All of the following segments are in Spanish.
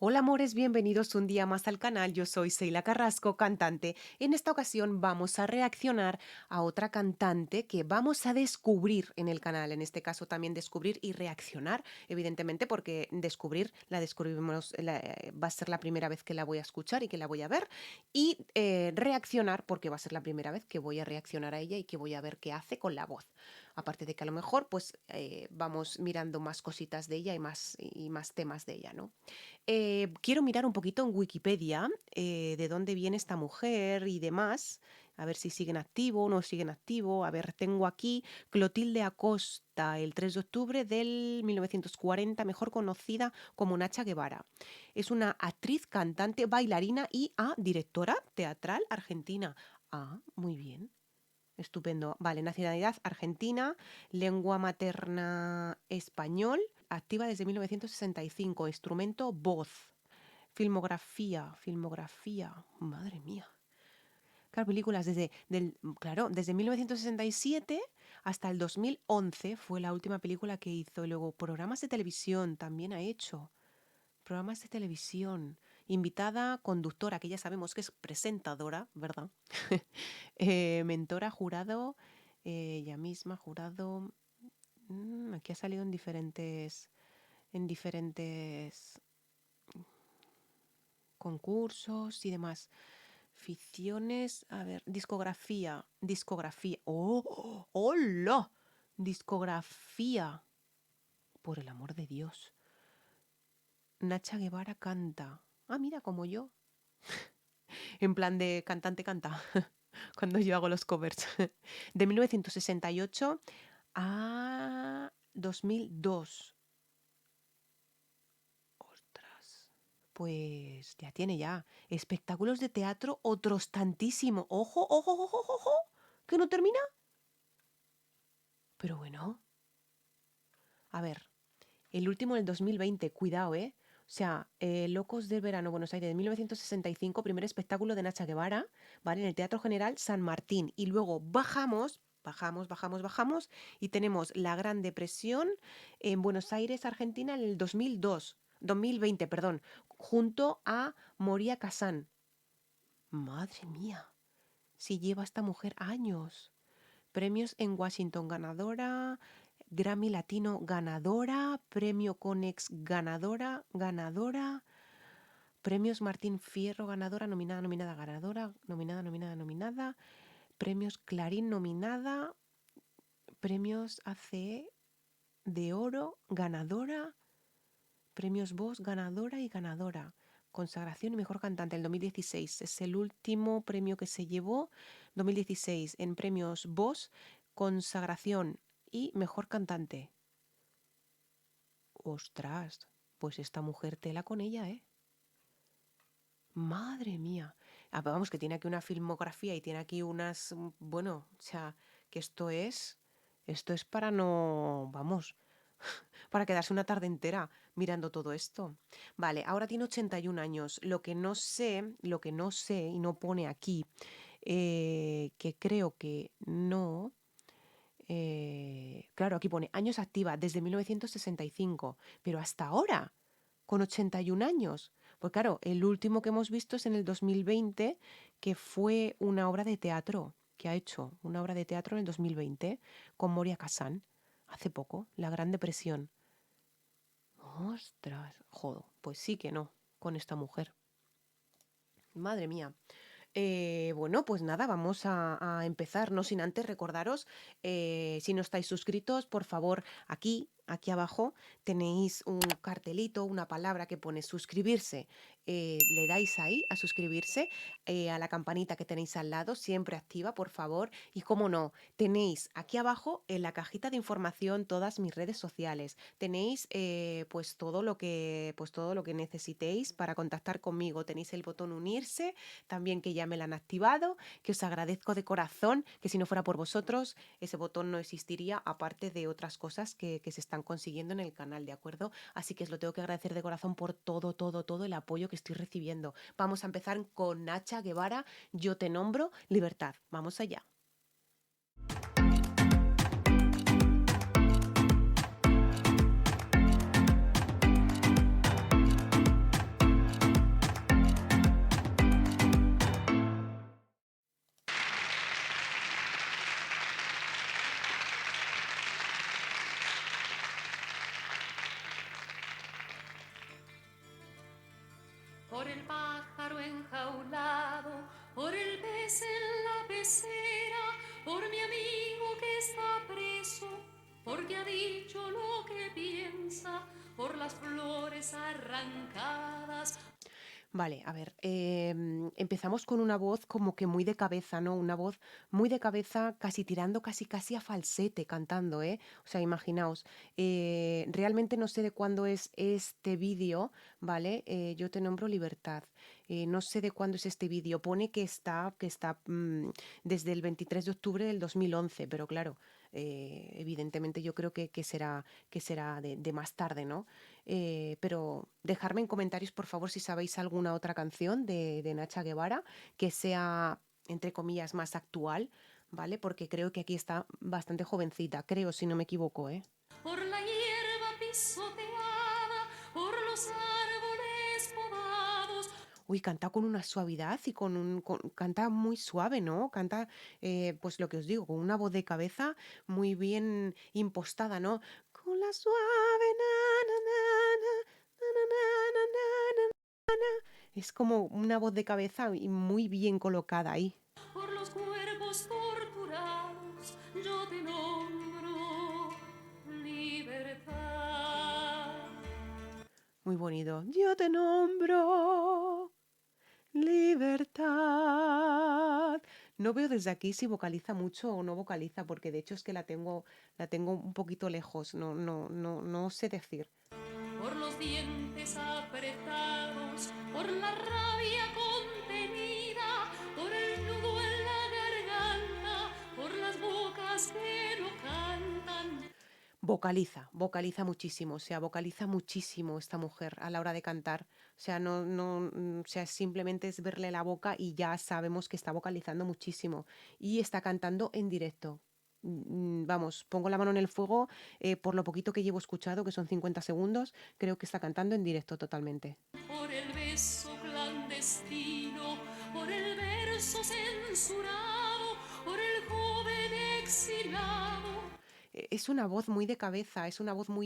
Hola amores, bienvenidos un día más al canal. Yo soy Seila Carrasco, cantante. En esta ocasión vamos a reaccionar a otra cantante que vamos a descubrir en el canal. En este caso también descubrir y reaccionar, evidentemente, porque descubrir la descubrimos, va a ser la primera vez que la voy a escuchar y que la voy a ver. Y reaccionar porque va a ser la primera vez que voy a reaccionar a ella y que voy a ver qué hace con la voz. Aparte de que a lo mejor pues vamos mirando más cositas de ella y más temas de ella, ¿no? Quiero mirar un poquito en Wikipedia de dónde viene esta mujer y demás, a ver si siguen activo o no siguen activo. A ver, tengo aquí Clotilde Acosta, el 3 de octubre del 1940, mejor conocida como Nacha Guevara. Es una actriz, cantante, bailarina y directora teatral argentina. Ah, muy bien. Estupendo. Vale, nacionalidad argentina, lengua materna español, activa desde 1965, instrumento voz. Filmografía, madre mía. Claro, películas desde 1967 hasta el 2011 fue la última película que hizo. Y luego programas de televisión también ha hecho. Programas de televisión. Invitada, conductora, que ya sabemos que es presentadora, ¿verdad? Mentora, jurado, ella misma, jurado. Aquí ha salido en diferentes concursos y demás. Ficciones, a ver, discografía. ¡Oh! ¡Oh! ¡Hola! Discografía. Por el amor de Dios. Nacha Guevara canta. Ah, mira, como yo. En plan de cantante canta. Cuando yo hago los covers. De 1968 a 2002. Ostras. Pues ya tiene ya. Espectáculos de teatro, otros tantísimo. Ojo, ojo, ojo, ojo, ojo. ¿Que no termina? Pero bueno. A ver. El último del 2020. Cuidado, ¿eh? O sea, Locos del Verano, Buenos Aires, de 1965, primer espectáculo de Nacha Guevara, ¿vale? En el Teatro General San Martín. Y luego bajamos, y tenemos la Gran Depresión en Buenos Aires, Argentina, en el 2020, perdón, junto a Moria Kazan. Madre mía, si lleva esta mujer años. Premios en Washington ganadora, Grammy Latino ganadora, Premio Conex ganadora, Premios Martín Fierro ganadora, nominada, ganadora, nominada, Premios Clarín nominada, Premios ACE de Oro ganadora, Premios Voz ganadora y ganadora. Consagración y mejor cantante el 2016. Es el último premio que se llevó. 2016 en Premios Voz, consagración y mejor cantante. Ostras, pues esta mujer tela con ella, ¿eh? Madre mía. Vamos, que tiene aquí una filmografía y tiene aquí unas, bueno, o sea, que esto es para no, vamos, para quedarse una tarde entera mirando todo esto. Vale, ahora tiene 81 años. Lo que no sé y no pone aquí, que creo que no. Claro, aquí pone años activa desde 1965, pero hasta ahora, con 81 años. Pues claro, el último que hemos visto es en el 2020, que fue una obra de teatro, que ha hecho una obra de teatro en el 2020 con Moria Kazan, hace poco, La Gran Depresión. Ostras, jodo, pues sí que no, con esta mujer. Madre mía. Bueno, pues nada, vamos a empezar, no sin antes recordaros, si no estáis suscritos, por favor, aquí abajo tenéis un cartelito, una palabra que pone suscribirse. Le dais ahí a suscribirse, a la campanita que tenéis al lado, siempre activa, por favor. Y como no, tenéis aquí abajo en la cajita de información todas mis redes sociales. Tenéis pues todo lo que necesitéis para contactar conmigo. Tenéis el botón unirse también, que ya me la han activado, que os agradezco de corazón, que si no fuera por vosotros ese botón no existiría, aparte de otras cosas que se están consiguiendo en el canal, ¿de acuerdo? Así que os lo tengo que agradecer de corazón por todo el apoyo que estoy recibiendo. Vamos a empezar con Nacha Guevara, Yo te nombro libertad. Vamos allá. por el pájaro enjaulado, por el pez en la pecera, por mi amigo que está preso, porque ha dicho lo que piensa, por las flores arrancadas. Vale, a ver, empezamos con una voz como que muy de cabeza, ¿no? Una voz muy de cabeza, casi tirando casi a falsete cantando, ¿eh? O sea, imaginaos, realmente no sé de cuándo es este vídeo, ¿vale? Yo te nombro Libertad. No sé de cuándo es este vídeo. Pone que está desde el 23 de octubre del 2011, pero claro, evidentemente yo creo que será de más tarde, ¿no? Pero dejarme en comentarios, por favor, si sabéis alguna otra canción de Nacha Guevara que sea, entre comillas, más actual, ¿vale? Porque creo que aquí está bastante jovencita, creo, si no me equivoco, ¿eh? Por la hierba pisoteada, por los árboles podados. Uy, canta con una suavidad y canta muy suave, ¿no? Canta, pues lo que os digo, con una voz de cabeza muy bien impostada, ¿no? Con la suave, na, na, na, na, na, na, na, na, na, es como una voz de cabeza y muy bien colocada ahí. Por los cuerpos torturados, yo te nombro libertad. Muy bonito. Yo te nombro libertad. No veo desde aquí si vocaliza mucho o no vocaliza, porque de hecho es que la tengo un poquito lejos. No sé decir. Por los dientes apretados, por la rabia contenida, por el nudo en la garganta, por las bocas que no cantan. Vocaliza muchísimo, o sea, vocaliza muchísimo esta mujer a la hora de cantar. O sea, o sea, simplemente es verle la boca y ya sabemos que está vocalizando muchísimo. Y está cantando en directo. Vamos, pongo la mano en el fuego, por lo poquito que llevo escuchado, que son 50 segundos, creo que está cantando en directo totalmente. Por el beso clandestino, por el verso censurado, por el joven exilado. Es una voz muy de cabeza, es una voz como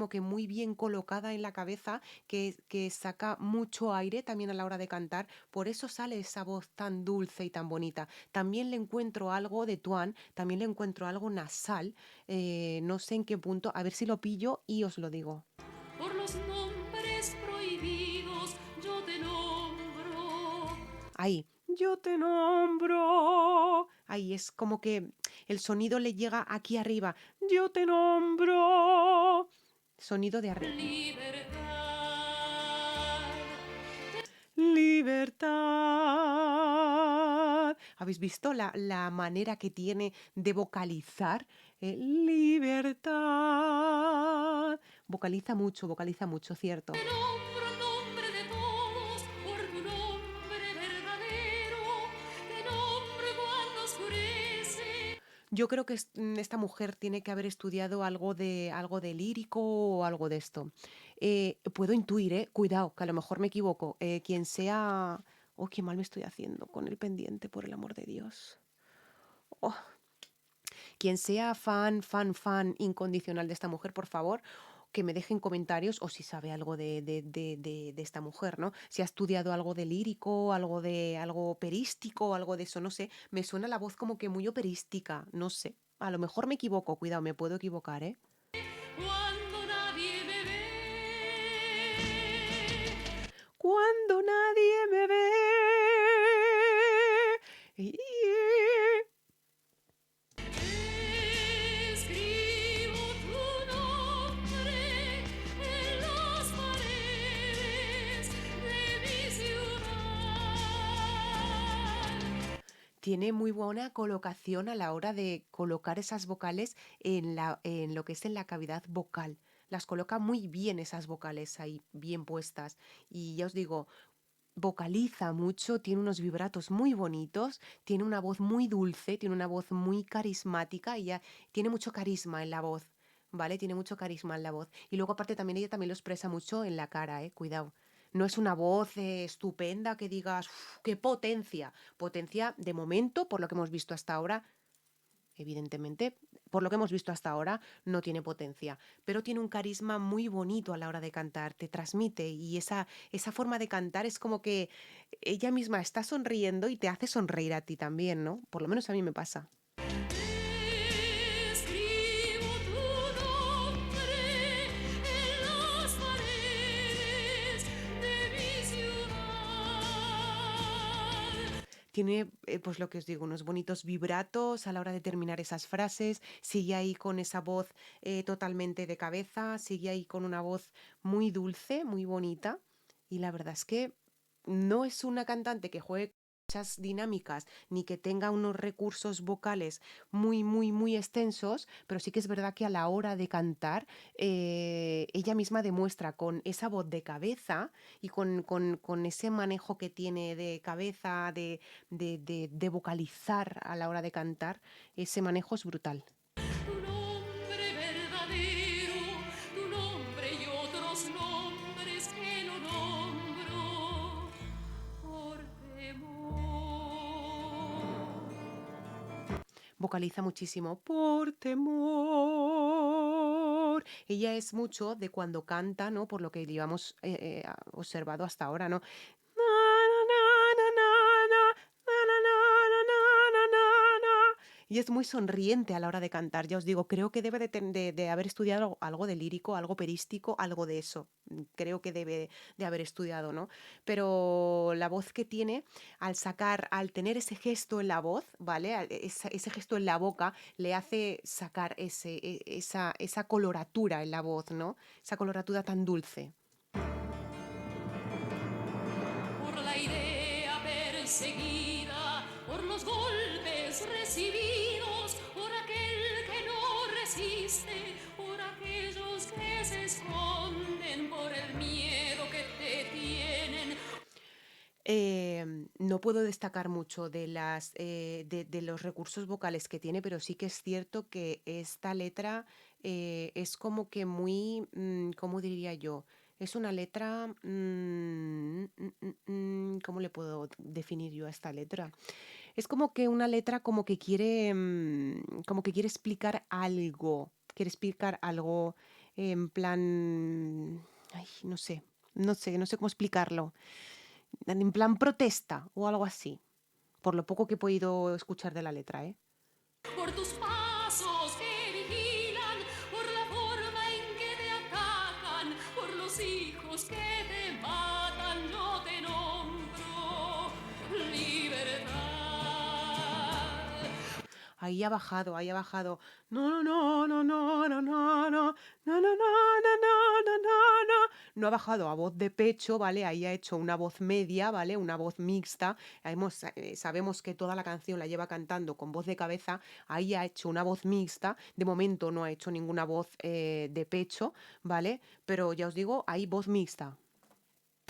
que muy bien colocada en la cabeza, que saca mucho aire también a la hora de cantar, por eso sale esa voz tan dulce y tan bonita. También le encuentro algo de tuan, también le encuentro algo nasal, no sé en qué punto, a ver si lo pillo y os lo digo. Por los nombres prohibidos, yo te nombro. Ahí, yo te nombro. Ahí es como que el sonido le llega aquí arriba. Yo te nombro. Sonido de arriba. Libertad. Libertad. ¿Habéis visto la manera que tiene de vocalizar? Libertad. Vocaliza mucho, cierto. Te nombro en nombre de todos, por tu nombre verdadero. Te nombro cuando oscurece. Yo creo que esta mujer tiene que haber estudiado algo de lírico o algo de esto. Puedo intuir, cuidado, que a lo mejor me equivoco. Quien sea... Oh, qué mal me estoy haciendo con el pendiente, por el amor de Dios. Oh, quien sea fan incondicional de esta mujer, por favor, que me deje en comentarios o si sabe algo de esta mujer, ¿no? Si ha estudiado algo de lírico, algo operístico, algo de eso, no sé. Me suena la voz como que muy operística, no sé. A lo mejor me equivoco, cuidado, me puedo equivocar, ¿eh? Cuando nadie me ve. Cuando nadie me ve. Y- Escribo tu nombre en las paredes de mi ciudad. Tiene muy buena colocación a la hora de colocar esas vocales en lo que es en la cavidad vocal. Las coloca muy bien esas vocales ahí, bien puestas. Y ya os digo, vocaliza mucho, tiene unos vibratos muy bonitos, tiene una voz muy dulce, tiene una voz muy carismática y ya tiene mucho carisma en la voz, ¿vale? Tiene mucho carisma en la voz. Y luego aparte también ella también lo expresa mucho en la cara, ¿eh? Cuidado. No es una voz estupenda que digas, "Uf, qué potencia". Potencia de momento, por lo que hemos visto hasta ahora, evidentemente, por lo que hemos visto hasta ahora, no tiene potencia, pero tiene un carisma muy bonito a la hora de cantar, te transmite y esa forma de cantar es como que ella misma está sonriendo y te hace sonreír a ti también, ¿no? Por lo menos a mí me pasa. Escribo tu nombre en las paredes de mi ciudad. Tiene, pues lo que os digo, unos bonitos vibratos a la hora de terminar esas frases, sigue ahí con esa voz totalmente de cabeza, sigue ahí con una voz muy dulce, muy bonita, y la verdad es que no es una cantante que juegue muchas dinámicas ni que tenga unos recursos vocales muy, muy, muy extensos, pero sí que es verdad que a la hora de cantar, ella misma demuestra con esa voz de cabeza y con ese manejo que tiene de cabeza, de vocalizar a la hora de cantar, ese manejo es brutal. Tu nombre verdadero, tu nombre y otros nombres que no nombro por temor. Vocaliza muchísimo por temor. Ella es mucho de cuando canta, ¿no? Por lo que llevamos observado hasta ahora, ¿no? Na, na, na, na, na, na, na, na, na, na, na, na. Y es muy sonriente a la hora de cantar, ya os digo, creo que debe de haber estudiado algo de lírico, algo perístico, algo de eso. Creo que debe de haber estudiado, ¿no? Pero la voz que tiene, al tener ese gesto en la voz, ¿vale? Ese gesto en la boca le hace sacar esa coloratura en la voz, ¿no? Esa coloratura tan dulce. Por la idea perseguida, por los golpes recibidos, por aquel que no resiste, por aquellos que se esconden, por el miedo que te tienen. No puedo destacar mucho de los recursos vocales que tiene, pero sí que es cierto que esta letra es como que muy, ¿cómo diría yo? Es una letra, ¿cómo le puedo definir yo a esta letra? Es como que una letra como que quiere explicar algo, en plan, ay, no sé cómo explicarlo, en plan protesta o algo así, por lo poco que he podido escuchar de la letra, ¿eh? Por tus pasos que vigilan, por la forma en que te atacan, por los hijos que te matan, yo te nombro libertad. Ahí ha bajado, ahí ha bajado. No, no, no, no, no, no, no, no, no, no, no, no, no, no, no, no. No ha bajado a voz de pecho, ¿vale? Ahí ha hecho una voz media, ¿vale? Una voz mixta. Sabemos que toda la canción la lleva cantando con voz de cabeza. Ahí ha hecho una voz mixta. De momento no ha hecho ninguna voz de pecho, ¿vale? Pero ya os digo, hay voz mixta.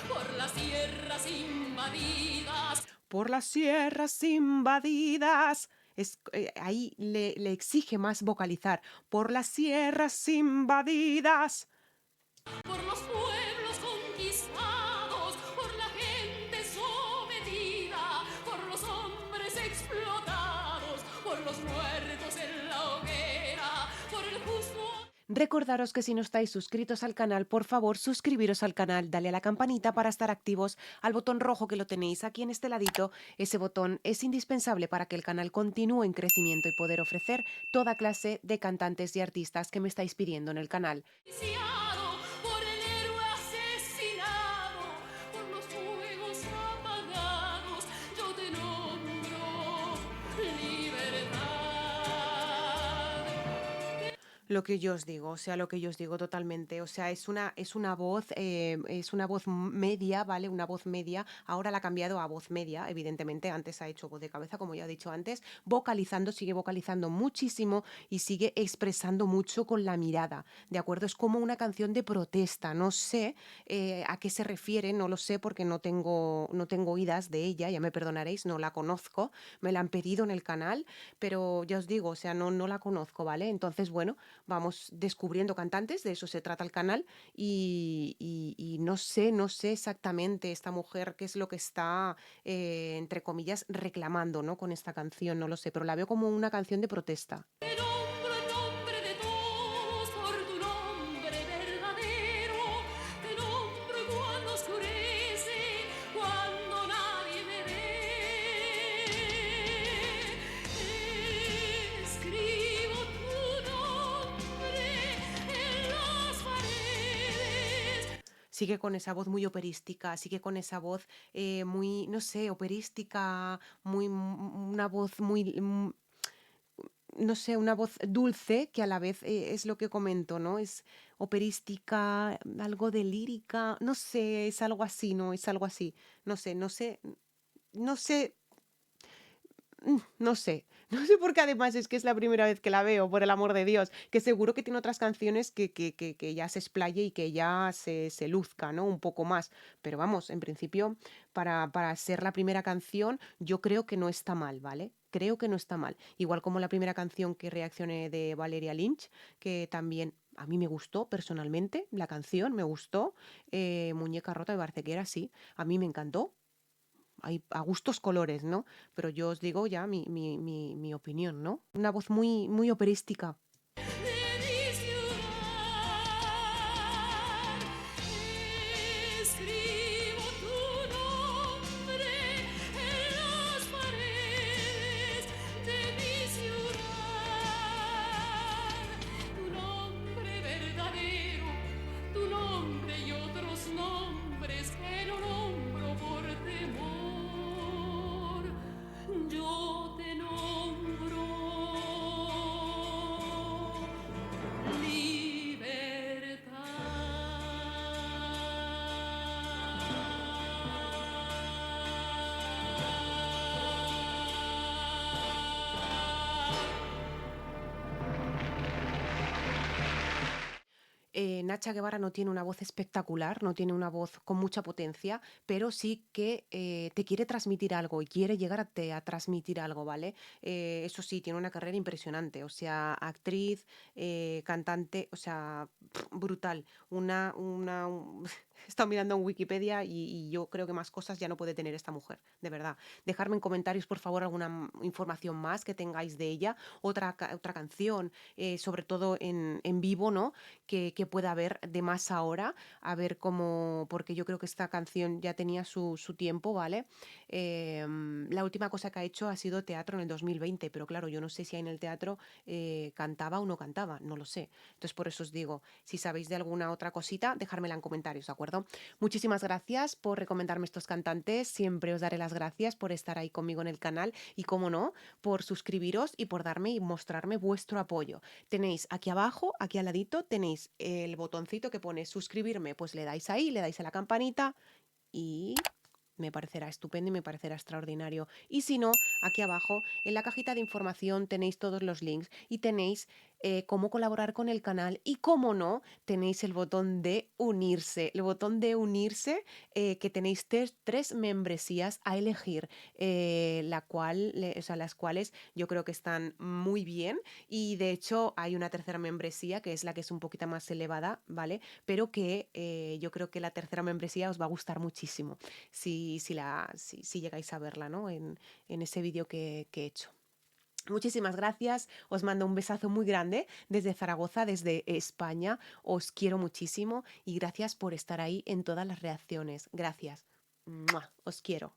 Por las tierras invadidas, Por las sierras invadidas. Ahí le exige más vocalizar. Por las sierras invadidas. por los pueblos conquistados, por la gente sometida, por los hombres explotados, por los muertos en la hoguera, por el justo. Recordaros que si no estáis suscritos al canal, por favor suscribiros al canal, dale a la campanita para estar activos, al botón rojo que lo tenéis aquí en este ladito. Ese botón es indispensable para que el canal continúe en crecimiento y poder ofrecer toda clase de cantantes y artistas que me estáis pidiendo en el canal. Por el héroe asesinado, por los fuegos apagados, yo te nombro libertad. Lo que yo os digo, o sea, lo que yo os digo totalmente, o sea, es una voz media, ¿vale? Una voz media, ahora la ha cambiado a voz media, evidentemente, antes ha hecho voz de cabeza, como ya he dicho antes, vocalizando, sigue vocalizando muchísimo y sigue expresando mucho con la mirada, ¿de acuerdo? Es como una canción de protesta, no sé a qué se refiere, no lo sé porque no tengo oídas de ella, ya me perdonaréis, no la conozco, me la han pedido en el canal, pero ya os digo, o sea, no la conozco, ¿vale? Entonces, bueno, vamos descubriendo cantantes, de eso se trata el canal, y no sé exactamente esta mujer qué es lo que está, entre comillas, reclamando, ¿no? Con esta canción, no lo sé, pero la veo como una canción de protesta. Te nombro sigue con esa voz muy operística, sigue con esa voz muy, no sé, operística, muy, una voz muy, no sé, una voz dulce que a la vez es lo que comento, ¿no? Es operística, algo de lírica, no sé, es algo así, ¿no? Es algo así. No sé, no sé, no sé, no sé. No sé porque además es que es la primera vez que la veo, por el amor de Dios. Que seguro que tiene otras canciones que ya se explaye y que ya se luzca, ¿no? Un poco más. Pero vamos, en principio, para ser la primera canción, yo creo que no está mal, ¿vale? Creo que no está mal. Igual como la primera canción que reaccioné de Valeria Lynch, que también a mí me gustó personalmente, la canción me gustó. Muñeca rota de Barcequera, sí, a mí me encantó. Hay a gustos colores, ¿no? Pero yo os digo ya mi opinión, ¿no? Una voz muy, muy operística. de mi ciudad. Escribo tu nombre en las paredes de mi ciudad. Tu nombre verdadero, tu nombre y otros nombres que no nombro por temor. Yo te nombro Nacha Guevara no tiene una voz espectacular, no tiene una voz con mucha potencia, pero sí que te quiere transmitir algo y quiere llegar a transmitir algo, ¿vale? Eso sí, tiene una carrera impresionante, o sea, actriz, cantante, o sea, brutal. He estado mirando en Wikipedia y yo creo que más cosas ya no puede tener esta mujer, de verdad. Dejarme en comentarios, por favor, alguna información más que tengáis de ella, otra canción, sobre todo en vivo, ¿no? Que pueda haber de más ahora, a ver cómo, porque yo creo que esta canción ya tenía su tiempo, ¿vale? La última cosa que ha hecho ha sido teatro en el 2020, pero claro, yo no sé si en el teatro cantaba o no cantaba, no lo sé. Entonces por eso os digo, si sabéis de alguna otra cosita, dejármela en comentarios, ¿de acuerdo? Muchísimas gracias por recomendarme estos cantantes, siempre os daré las gracias por estar ahí conmigo en el canal y, como no, por suscribiros y por darme y mostrarme vuestro apoyo. Tenéis aquí abajo, aquí al ladito, tenéis el botoncito que pone suscribirme, pues le dais ahí, le dais a la campanita y me parecerá estupendo y me parecerá extraordinario. Y si no, aquí abajo en la cajita de información tenéis todos los links y tenéis cómo colaborar con el canal y, cómo no, tenéis el botón de unirse. El botón de unirse, que tenéis tres membresías a elegir, o sea, las cuales yo creo que están muy bien, y de hecho hay una tercera membresía que es la que es un poquito más elevada, ¿vale? Pero que yo creo que la tercera membresía os va a gustar muchísimo si llegáis a verla, ¿no? En ese vídeo que he hecho. Muchísimas gracias, os mando un besazo muy grande desde Zaragoza, desde España, os quiero muchísimo y gracias por estar ahí en todas las reacciones. Gracias. ¡Mua! Os quiero.